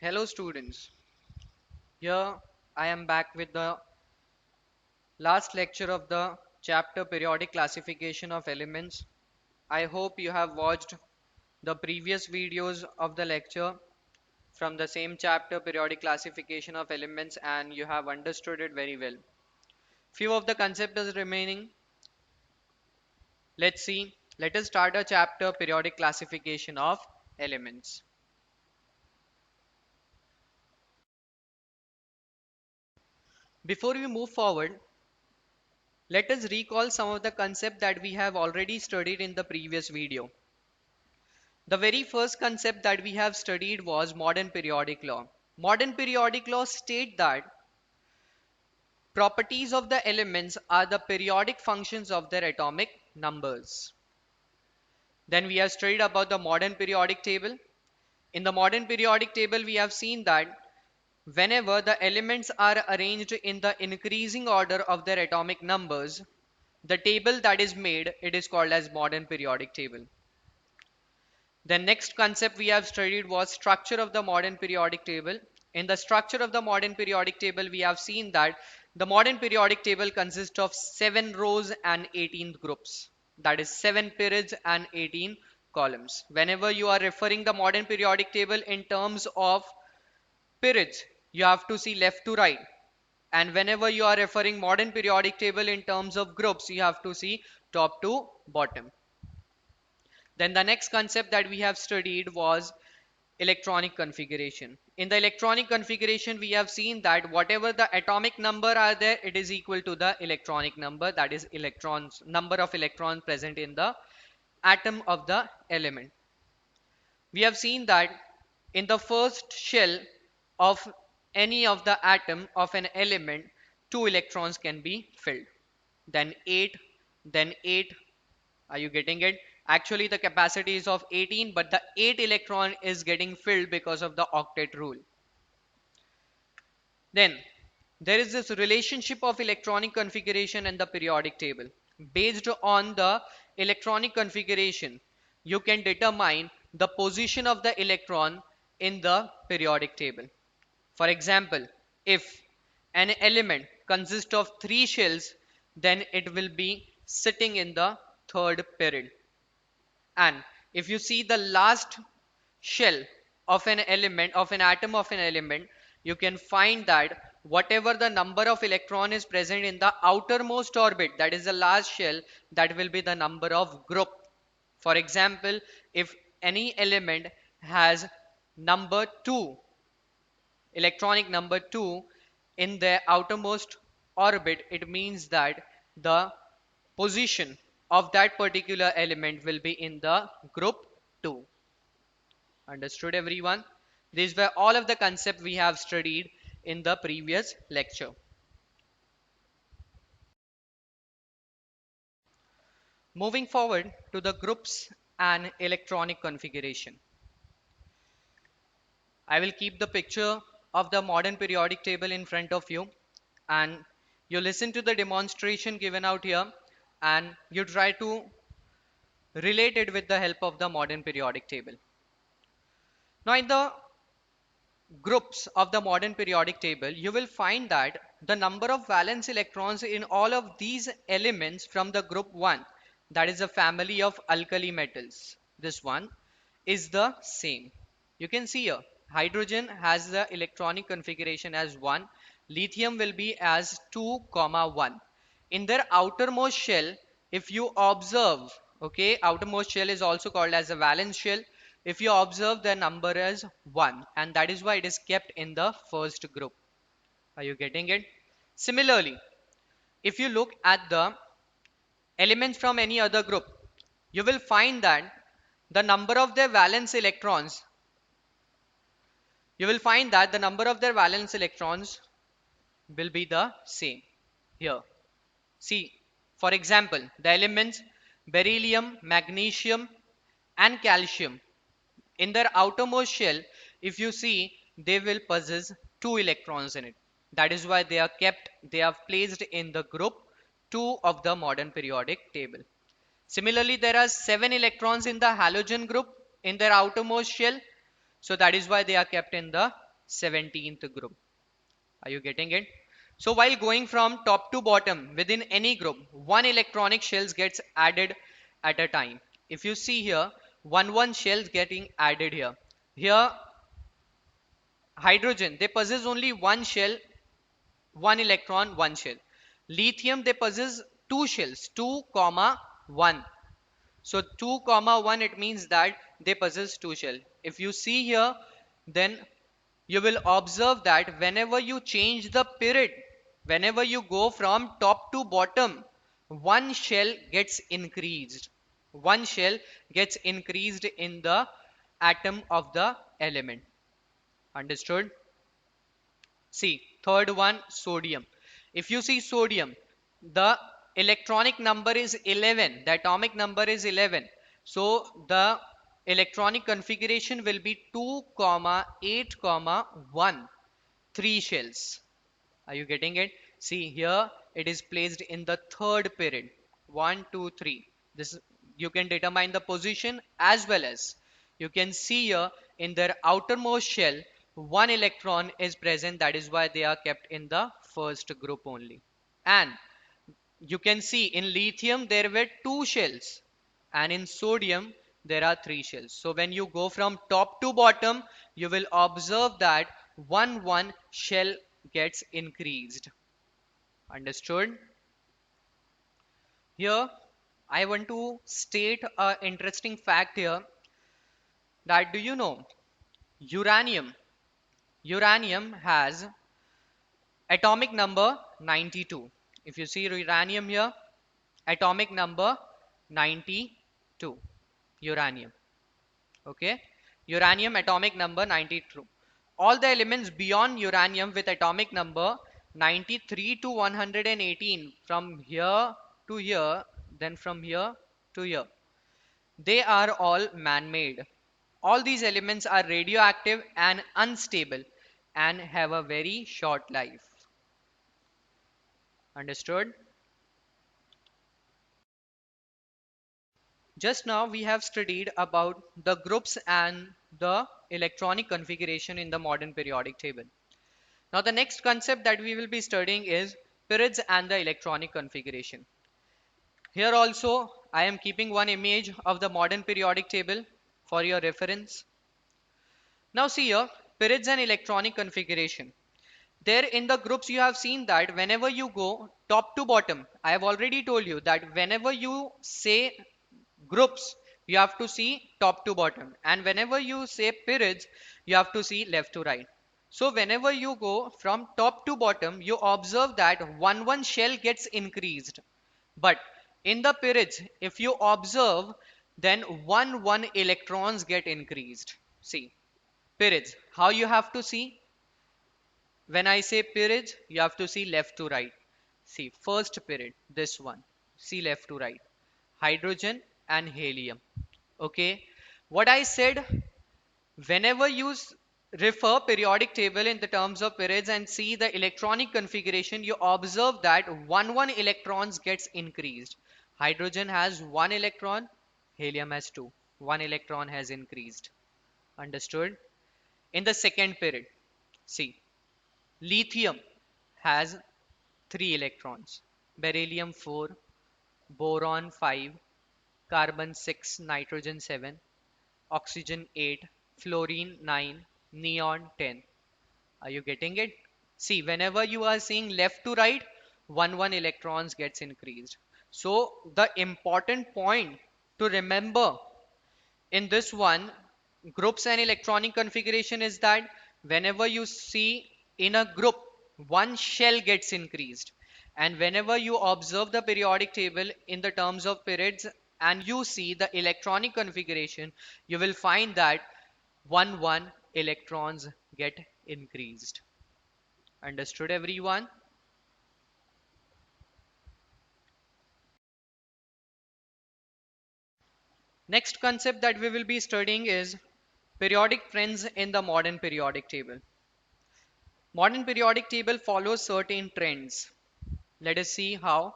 Hello students, here I am back with the last lecture of the chapter periodic classification of elements. I hope you have watched the previous videos of the lecture from the same chapter periodic classification of elements and you have understood it very well. Few of the concepts is remaining. Let's see. Let us start a chapter periodic classification of elements. Before we move forward, let us recall some of the concepts that we have already studied in the previous video. The very first concept that we have studied was modern periodic law. Modern periodic law state that properties of the elements are the periodic functions of their atomic numbers. Then we have studied about the modern periodic table. In the modern periodic table, we have seen that whenever the elements are arranged in the increasing order of their atomic numbers, the table that is made, it is called as modern periodic table. The next concept we have studied was structure of the modern periodic table. In the structure of the modern periodic table, we have seen that the modern periodic table consists of 7 rows and 18 groups. That is 7 periods and 18 columns. Whenever you are referring the modern periodic table in terms of periods, you have to see left to right. And whenever you are referring modern periodic table in terms of groups, you have to see top to bottom. Then the next concept that we have studied was electronic configuration. In the electronic configuration, we have seen that whatever the atomic number are there, it is equal to the electronic number, that is electrons, number of electrons present in the atom of the element. We have seen that in the first shell of any of the atom of an element, 2 electrons can be filled. Then 8, then 8. Are you getting it? Actually, the capacity is of 18, but the 8 electron is getting filled because of the octet rule. Then there is this relationship of electronic configuration and the periodic table. Based on the electronic configuration, you can determine the position of the electron in the periodic table. For example, if an element consists of 3 shells, then it will be sitting in the third period. And if you see the last shell of an element, of an atom of an element, you can find that whatever the number of electron is present in the outermost orbit, that is the last shell, that will be the number of group. For example, if any element has number 2, electronic number 2 in the outermost orbit, it means that the position of that particular element will be in the group 2. Understood, everyone? These were all of the concepts we have studied in the previous lecture. Moving forward to the groups and electronic configuration. I will keep the picture of the modern periodic table in front of you and you listen to the demonstration given out here and you try to relate it with the help of the modern periodic table. Now in the groups of the modern periodic table, you will find that the number of valence electrons in all of these elements from the group 1, that is a family of alkali metals, this one is the same. You can see here hydrogen has the electronic configuration as 1, lithium will be as 2, 1. In their outermost shell, if you observe, okay, outermost shell is also called as a valence shell. If you observe, the number is 1 and that is why it is kept in the first group. Are you getting it? Similarly, if you look at the elements from any other group, you will find that the number of their valence electrons, you will find that the number of their valence electrons will be the same here. See, for example, the elements beryllium, magnesium and calcium, in their outermost shell, if you see, they will possess 2 electrons in it. That is why they are kept, they are placed in the group 2 of the modern periodic table. Similarly, there are 7 electrons in the halogen group in their outermost shell. So that is why they are kept in the 17th group. Are you getting it? So while going from top to bottom within any group, one electronic shells gets added at a time. If you see here, one shells getting added here. Here, hydrogen, they possess only one shell, one electron, one shell. Lithium, they possess two shells, 2 comma 1. So 2 comma 1, it means that they possess two shell. If you see here, then you will observe that whenever you change the period, whenever you go from top to bottom, one shell gets increased. One shell gets increased in the atom of the element. Understood? See, third one, sodium. If you see sodium, the electronic number is 11. The atomic number is 11. So the electronic configuration will be 2 comma 8 comma 1. 3 shells. Are you getting it? See here, it is placed in the third period. 1, 2, 3. This you can determine the position as well as you can see here in their outermost shell, one electron is present. That is why they are kept in the first group only. And you can see in lithium there were two shells, and in sodium there are three shells. So when you go from top to bottom, you will observe that one shell gets increased. Understood? Here I want to state an interesting fact here, that do you know uranium has atomic number 92. If you see uranium here, atomic number 92. Uranium. Okay, uranium atomic number 92. All the elements beyond uranium with atomic number 93 to 118, from here to here, then from here to here, they are all man-made. All these elements are radioactive and unstable and have a very short life. Understood? Just now we have studied about the groups and the electronic configuration in the modern periodic table. Now the next concept that we will be studying is periods and the electronic configuration. Here also I am keeping one image of the modern periodic table for your reference. Now see here, periods and electronic configuration. There in the groups you have seen that whenever you go top to bottom, I have already told you that whenever you say groups, you have to see top to bottom, and whenever you say periods, you have to see left to right. So whenever you go from top to bottom, you observe that one shell gets increased. But in the periods, if you observe, then one electrons get increased. See, periods, how you have to see? When I say periods, you have to see left to right. See, first period, this one. See left to right. Hydrogen and helium. Okay. What I said, whenever you refer periodic table in the terms of periods and see the electronic configuration, you observe that one electrons gets increased. Hydrogen has one electron, helium has two. One electron has increased. Understood? In the second period, see, lithium has 3 electrons, beryllium 4, boron 5, carbon 6, nitrogen 7, oxygen 8, fluorine 9, neon 10. Are you getting it? See, whenever you are seeing left to right, one electrons gets increased. So the important point to remember in this one, groups and electronic configuration, is that whenever you see in a group, one shell gets increased, and whenever you observe the periodic table in the terms of periods and you see the electronic configuration, you will find that one electrons get increased. Understood, everyone? Next concept that we will be studying is periodic trends in the modern periodic table. Modern periodic table follows certain trends. Let us see how.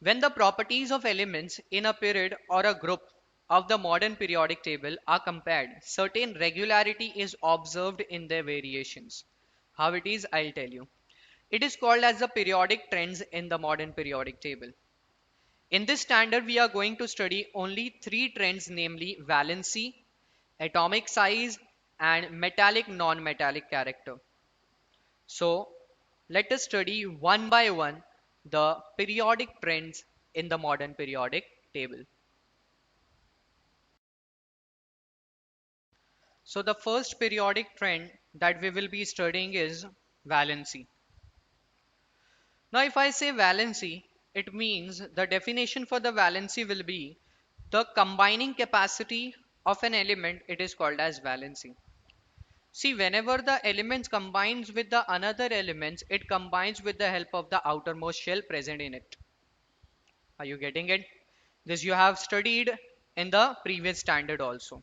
When the properties of elements in a period or a group of the modern periodic table are compared, certain regularity is observed in their variations. How it is, I'll tell you. It is called as the periodic trends in the modern periodic table. In this standard, we are going to study only three trends, namely valency, atomic size, and metallic non-metallic character. So let us study one by one the periodic trends in the modern periodic table. So the first periodic trend that we will be studying is valency. Now if I say valency, it means the definition for the valency will be the combining capacity of an element. It is called as valency. See, whenever the elements combines with the another elements, it combines with the help of the outermost shell present in it. Are you getting it? This you have studied in the previous standard also.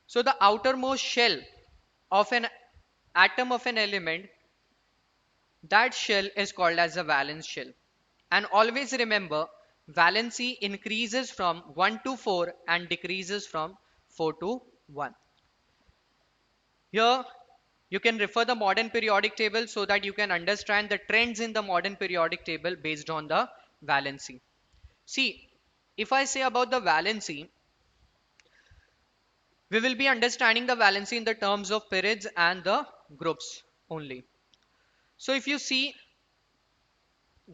So the outermost shell of an atom of an element, that shell is called as a valence shell. And always remember, valency increases from 1 to 4 and decreases from 4 to 1. Here you can refer the modern periodic table so that you can understand the trends in the modern periodic table based on the valency. See, if I say about the valency, we will be understanding the valency in the terms of periods and the groups only. So if you see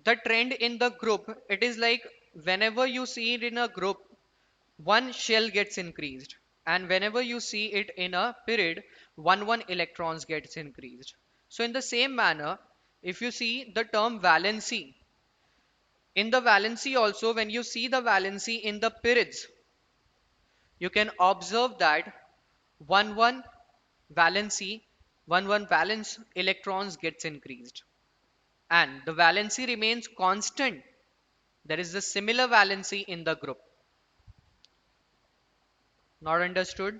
the trend in the group, it is like whenever you see it in a group, one shell gets increased, and whenever you see it in a period, one electrons gets increased. So in the same manner, if you see the term valency, in the valency also, when you see the valency in the periods, you can observe that one valency, one valence electrons gets increased, and the valency remains constant. There is the similar valency in the group. Not understood?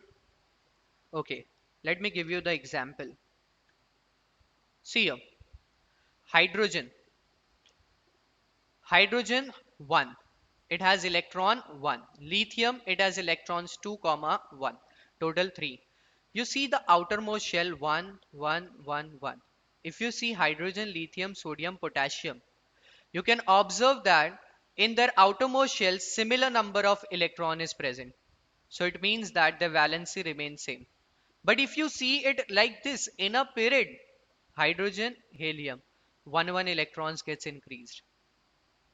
Okay, let me give you the example. See here, hydrogen. Hydrogen 1. It has electron 1. Lithium, it has electrons 2, comma 1. Total 3. You see the outermost shell 1, 1, 1, 1. If you see hydrogen, lithium, sodium, potassium, you can observe that in their outermost shell, similar number of electron is present. So it means that the valency remains same. But if you see it like this in a period, hydrogen, helium, one electrons gets increased.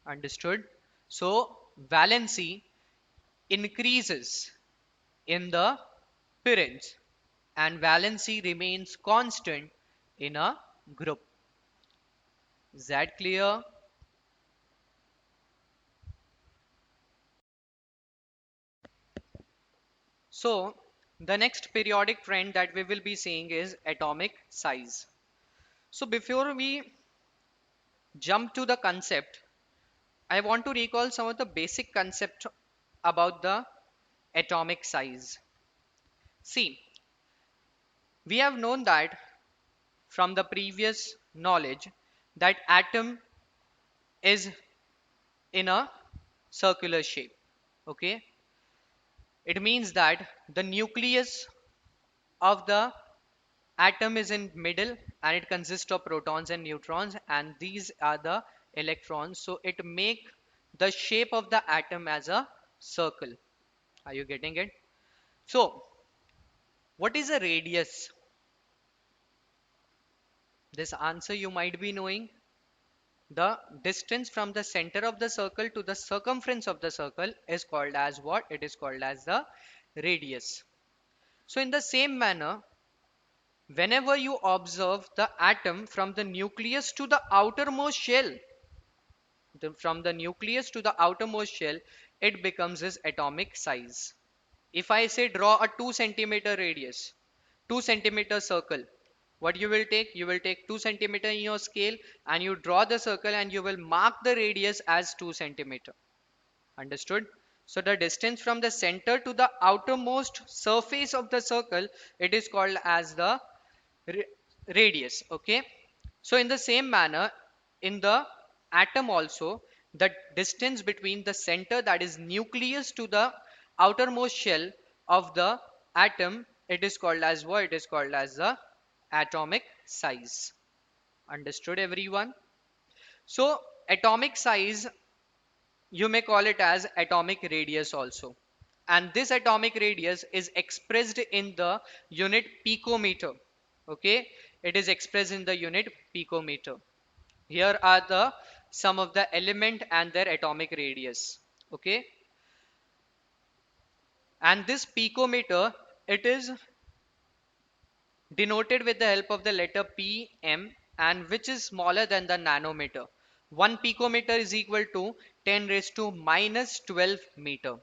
Understood? So valency increases in the periods and valency remains constant in a group. Is that clear? So the next periodic trend that we will be seeing is atomic size. So before we jump to the concept, I want to recall some of the basic concept about the atomic size. See, we have known that from the previous knowledge that atom is in a circular shape. Okay, it means that the nucleus of the atom is in middle and it consists of protons and neutrons, and these are the electrons. So it make the shape of the atom as a circle. Are you getting it? So what is a radius? This answer you might be knowing. The distance from the center of the circle to the circumference of the circle is called as what? It is called as the radius. So in the same manner, whenever you observe the atom from the nucleus to the outermost shell, from the nucleus to the outermost shell, it becomes its atomic size. If I say draw a 2 centimeter radius, 2 centimeter circle, what you will take? You will take 2 centimeter in your scale and you draw the circle and you will mark the radius as 2 centimeter. Understood? So the distance from the center to the outermost surface of the circle, it is called as the radius. Okay. So in the same manner, in the atom also, the distance between the center, that is nucleus, to the outermost shell of the atom, it is called as what? It is called as the atomic size. Understood, everyone? So atomic size, you may call it as atomic radius also. And this atomic radius is expressed in the unit picometer. Okay, it is expressed in the unit picometer. Here are the some of the element and their atomic radius. Okay, and this picometer, it is denoted with the help of the letter P, M, and which is smaller than the nanometer. 1 picometer is equal to 10 raised to minus 12 meter.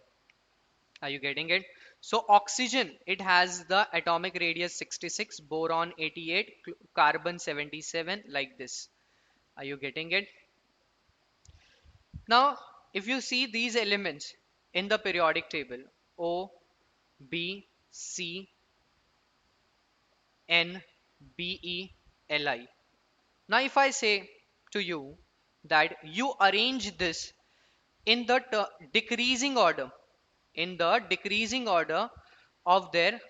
Are you getting it? So oxygen, it has the atomic radius 66, boron 88, carbon 77, like this. Are you getting it? Now, if you see these elements in the periodic table, O, B, C, N, B, E, L, I. Now, if I say to you that you arrange this in the decreasing order, in the decreasing order of their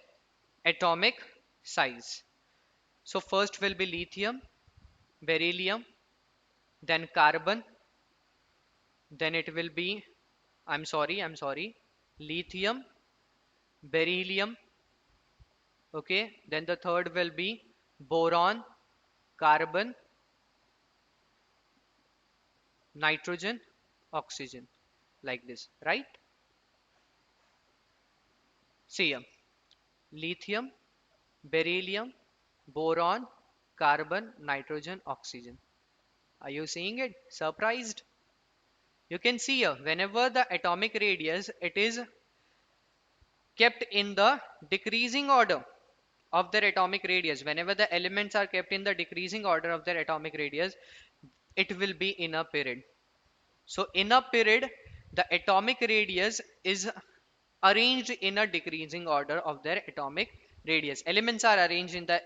atomic size. So first will be lithium, beryllium, then carbon, then it will be, I'm sorry, lithium, beryllium, okay, then the third will be boron, carbon, nitrogen, oxygen, like this, right? See here, lithium, beryllium, boron, carbon, nitrogen, oxygen. Are you seeing it? Surprised? You can see here, whenever the atomic radius, it is kept in the decreasing order of their atomic radius. Whenever the elements are kept in the decreasing order of their atomic radius, it will be in a period. So in a period, the atomic radius is arranged in a decreasing order of their atomic radius. Elements are arranged in the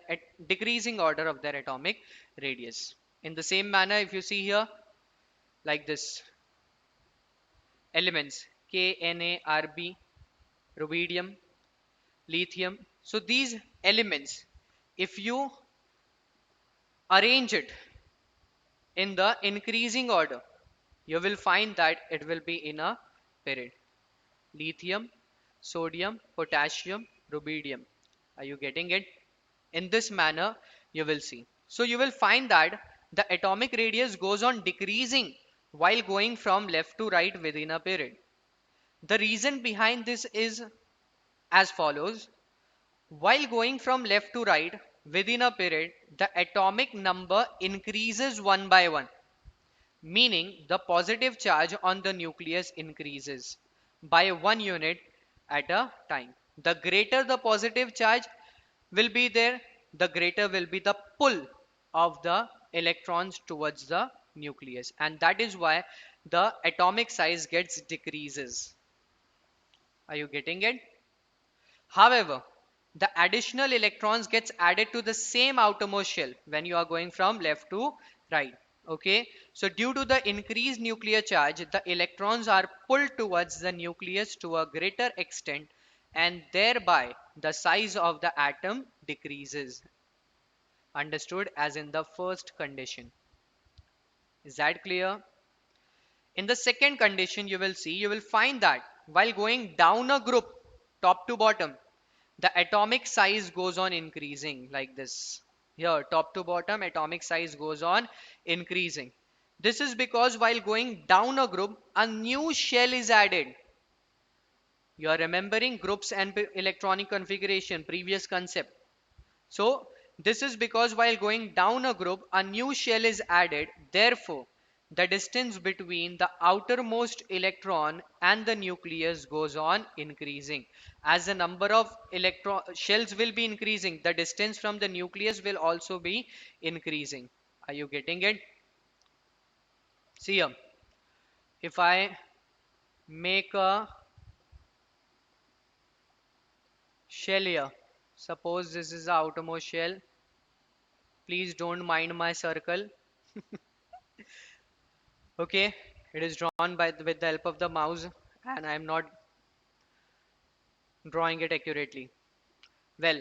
decreasing order of their atomic radius. In the same manner, if you see here, like this, elements K, Na, Rb, rubidium, lithium. So these elements, if you arrange it in the increasing order, you will find that it will be in a period. Lithium, sodium, potassium, rubidium. Are you getting it? In this manner, you will see. So you will find that the atomic radius goes on decreasing while going from left to right within a period. The reason behind this is as follows. While going from left to right within a period, the atomic number increases one by one, meaning the positive charge on the nucleus increases by 1 unit at a time. The greater the positive charge will be there, the greater will be the pull of the electrons towards the nucleus, and that is why the atomic size gets decreases. Are you getting it? However, the additional electrons gets added to the same outermost shell when you are going from left to right. Okay, so due to the increased nuclear charge, the electrons are pulled towards the nucleus to a greater extent, and thereby the size of the atom decreases. Understood as in the first condition. Is that clear? In the second condition, you will see, you will find that while going down a group, top to bottom, the atomic size goes on increasing like this. Here, top to bottom, atomic size goes on increasing. This is because while going down a group, a new shell is added. You are remembering groups and electronic configuration, previous concept. So this is because while going down a group, a new shell is added. Therefore, the distance between the outermost electron and the nucleus goes on increasing. As the number of electron shells will be increasing, the distance from the nucleus will also be increasing. Are you getting it? See here, if I make a shell here, suppose this is the outermost shell. Please don't mind my circle. Okay, it is drawn by with the help of the mouse, and I am not drawing it accurately. Well,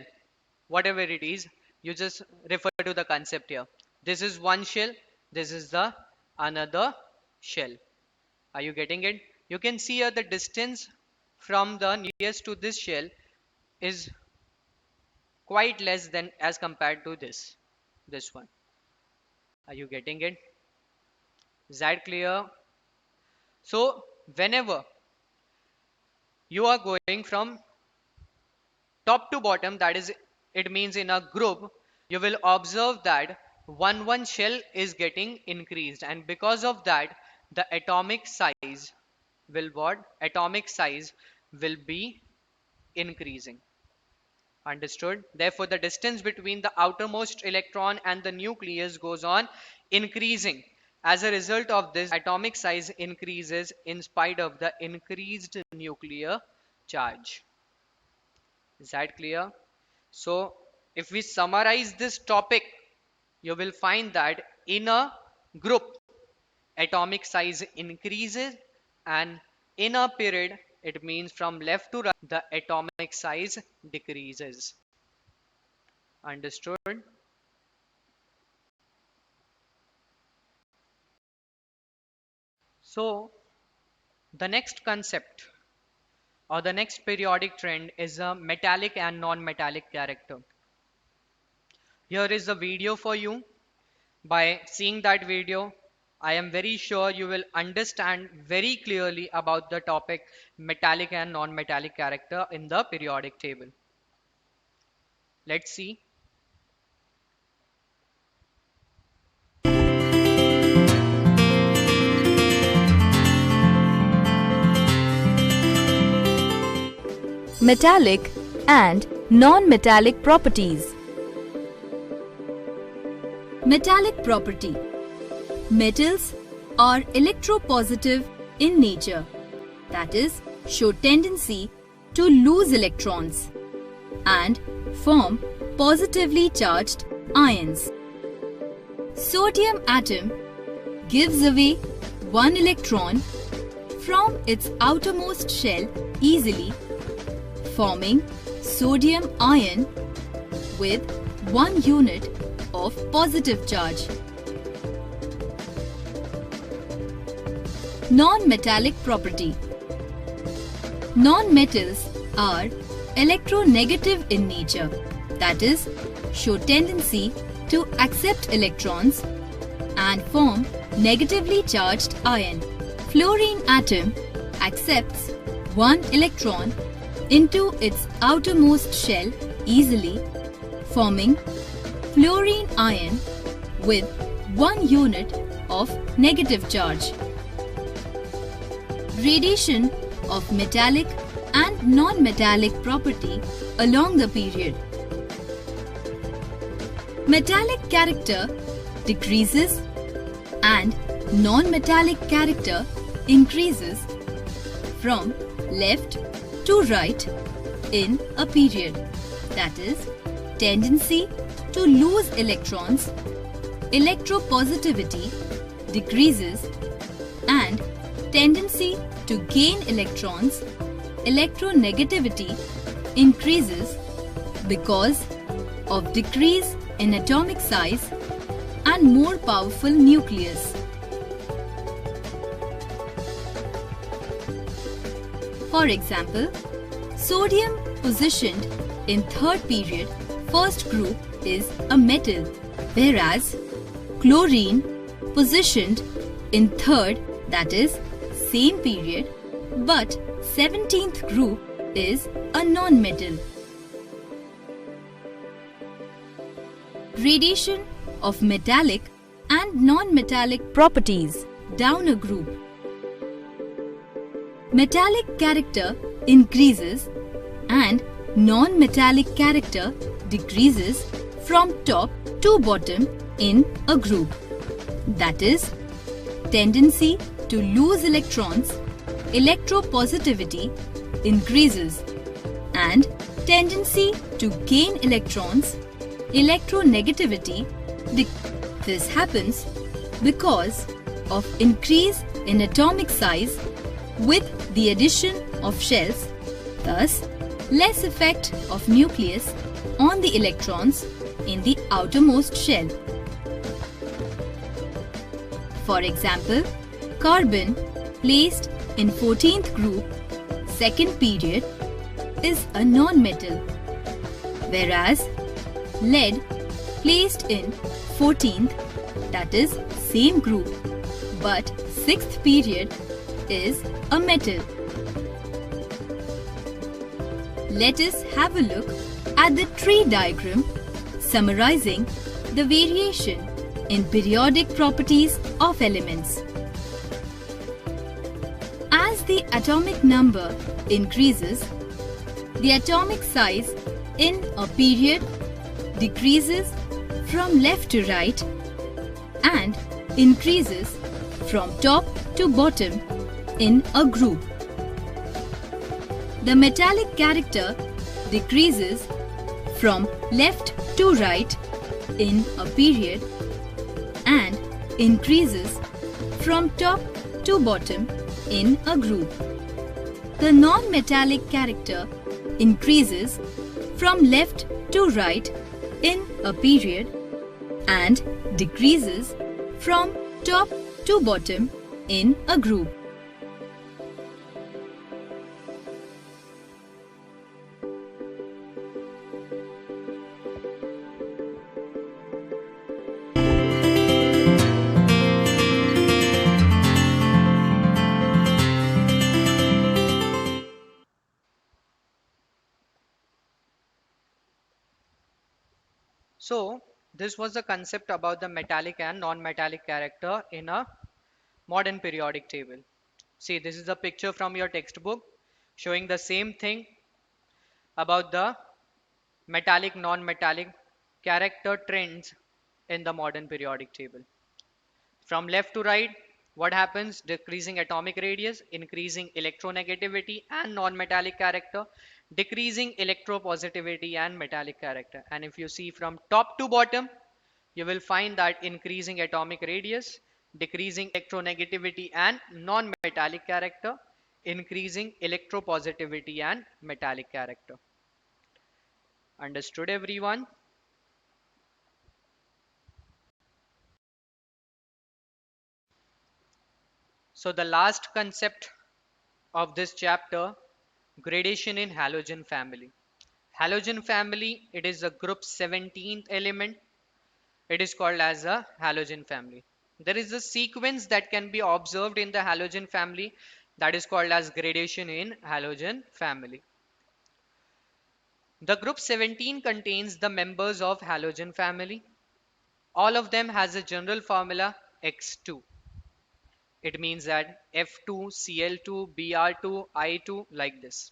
whatever it is, you just refer to the concept here. This is one shell, this is the another shell. Are you getting it? You can see here the distance from the nearest to this shell is quite less than as compared to this one. Are you getting it? Is that clear? So whenever you are going from top to bottom, that is, it means in a group, you will observe that one shell is getting increased, and because of that the atomic size will what? Atomic size will be increasing. Understood? Therefore, the distance between the outermost electron and the nucleus goes on increasing. As a result of this, atomic size increases in spite of the increased nuclear charge. Is that clear? So, if we summarize this topic, you will find that in a group, atomic size increases, and in a period, it means from left to right, the atomic size decreases. Understood? So the next concept or the next periodic trend is a metallic and non-metallic character. Here is the video for you. By seeing that video, I am very sure you will understand very clearly about the topic metallic and non-metallic character in the periodic table. Let's see. Metallic and non-metallic properties. Metallic property. Metals are electropositive in nature, that is, show tendency to lose electrons and form positively charged ions. Sodium atom gives away one electron from its outermost shell easily, forming sodium ion with 1 unit of positive charge. Non-metallic property. Non-metals are electronegative in nature, that is, show tendency to accept electrons and form negatively charged ion. Fluorine atom accepts 1 electron into its outermost shell easily, forming fluorine ion with 1 unit of negative charge. Gradation of metallic and non-metallic property along the period. Metallic character decreases and non-metallic character increases from left to right in a period, that is, tendency to lose electrons, electropositivity decreases, and tendency to gain electrons, electronegativity increases because of decrease in atomic size and more powerful nucleus. For example, sodium positioned in third period, first group is a metal, whereas chlorine positioned in third, that is same period, but 17th group is a non-metal. Gradation of metallic and non-metallic properties down a group. Metallic character increases and non-metallic character decreases from top to bottom in a group. That is, tendency to lose electrons, electropositivity increases, and tendency to gain electrons, electronegativity decreases. This happens because of increase in atomic size with the addition of shells. Thus, less effect of nucleus on the electrons in the outermost shell. For example, carbon placed in 14th group, second period, is a non-metal, whereas lead placed in 14th, that is same group, but 6th period, is a metal. Let us have a look at the tree diagram summarizing the variation in periodic properties of elements. As the atomic number increases, the atomic size in a period decreases from left to right and increases from top to bottom in a group. The metallic character decreases from left to right in a period and increases from top to bottom in a group. The non-metallic character increases from left to right in a period and decreases from top to bottom in a group. So this was the concept about the metallic and non-metallic character in a modern periodic table. See, this is a picture from your textbook showing the same thing about the metallic non-metallic character trends in the modern periodic table. From left to right, what happens? Decreasing atomic radius, increasing electronegativity and non-metallic character, decreasing electropositivity and metallic character. And if you see from top to bottom, you will find that increasing atomic radius, decreasing electronegativity and non-metallic character, increasing electropositivity and metallic character. Understood, everyone? So the last concept of this chapter, gradation in halogen family. Halogen family, it is the group 17th element. It is called as a halogen family. There is a sequence that can be observed in the halogen family that is called as gradation in halogen family. The group 17 contains the members of halogen family. All of them has a general formula X2. It means that F2, Cl2, Br2, I2 like this.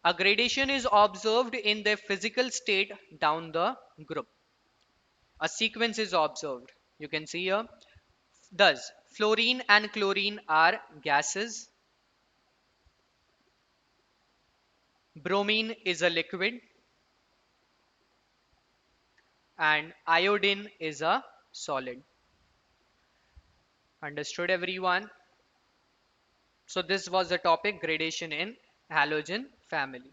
A gradation is observed in their physical state down the group. A sequence is observed. You can see here. Thus, fluorine and chlorine are gases. Bromine is a liquid. And iodine is a solid. Understood, everyone? So this was the topic, gradation in halogen family.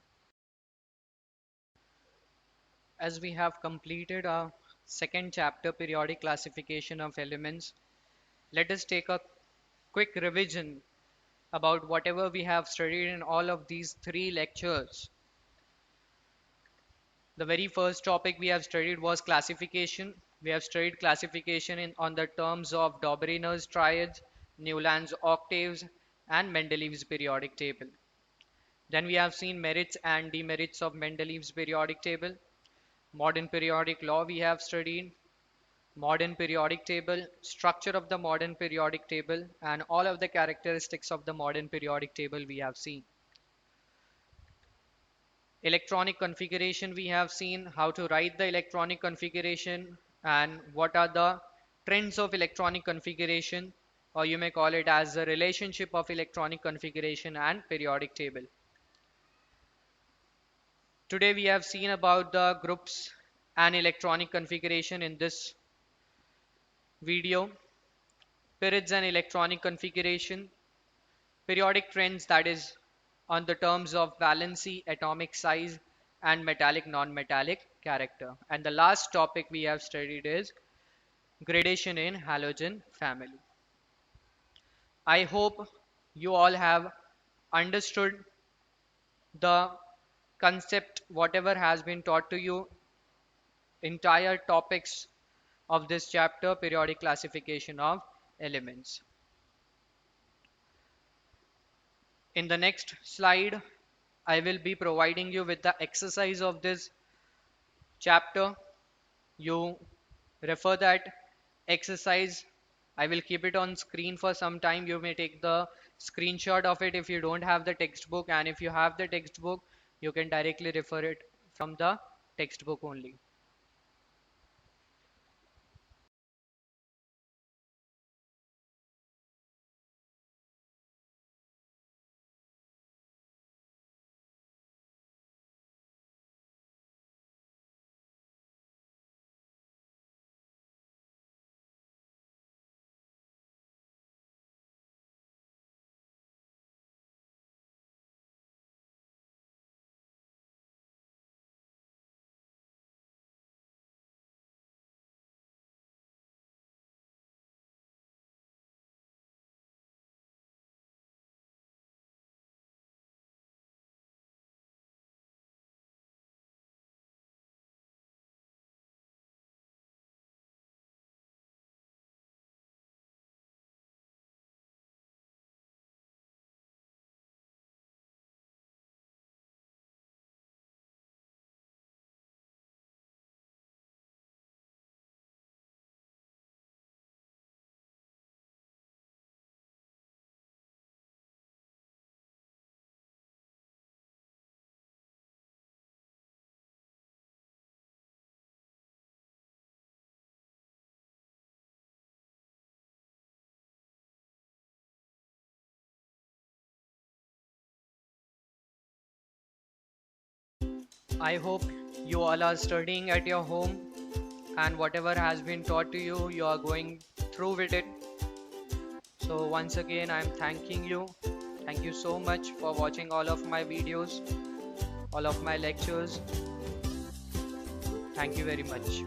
As we have completed our second chapter, periodic classification of elements, let us take a quick revision about whatever we have studied in all of these 3 lectures. The very first topic we have studied was classification. We have studied classification on the terms of Doberanner's triads, Newland's octaves, and Mendeleev's periodic table. Then we have seen merits and demerits of Mendeleev's periodic table. Modern periodic law we have studied. Modern periodic table, structure of the modern periodic table, and all of the characteristics of the modern periodic table we have seen. Electronic configuration we have seen, how to write the electronic configuration and what are the trends of electronic configuration, or you may call it as the relationship of electronic configuration and periodic table. Today we have seen about the groups and electronic configuration in this video. Periods and electronic configuration, periodic trends, that is on the terms of valency, atomic size, and metallic non-metallic character. And the last topic we have studied is gradation in halogen family. I hope you all have understood the concept, whatever has been taught to you, entire topics of this chapter, periodic classification of elements. In the next slide, I will be providing you with the exercise of this chapter. You refer that exercise. I will keep it on screen for some time. You may take the screenshot of it if you don't have the textbook, and if you have the textbook, you can directly refer it from the textbook only. I hope you all are studying at your home, and whatever has been taught to you, you are going through with it. So once again, I am thanking you. Thank you so much for watching all of my videos, all of my lectures. Thank you very much.